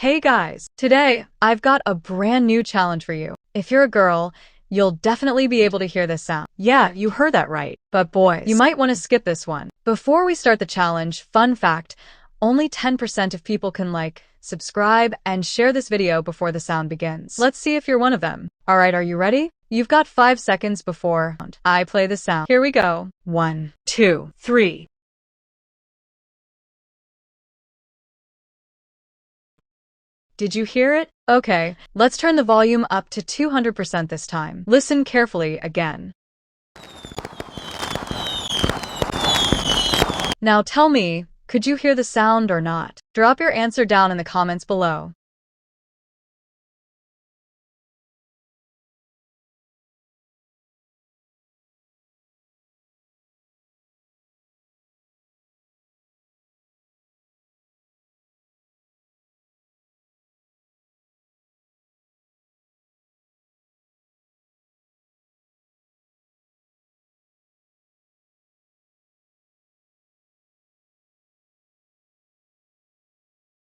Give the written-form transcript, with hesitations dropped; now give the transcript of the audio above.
Hey guys, today I've got a brand new challenge for you. If you're a girl, you'll definitely be able to hear this sound. Yeah, you heard that right. But boys, you might want to skip this one. Before we start the challenge, fun fact, only 10% of people can like, subscribe, and share this video before the sound begins. Let's see if you're one of them. Alright, are you ready? You've got 5 seconds before I play the sound. Here we go. 1, 2, 3. Did you hear it? Okay, let's turn the volume up to 200% this time. Listen carefully again. Now tell me, could you hear the sound or not? Drop your answer down in the comments below.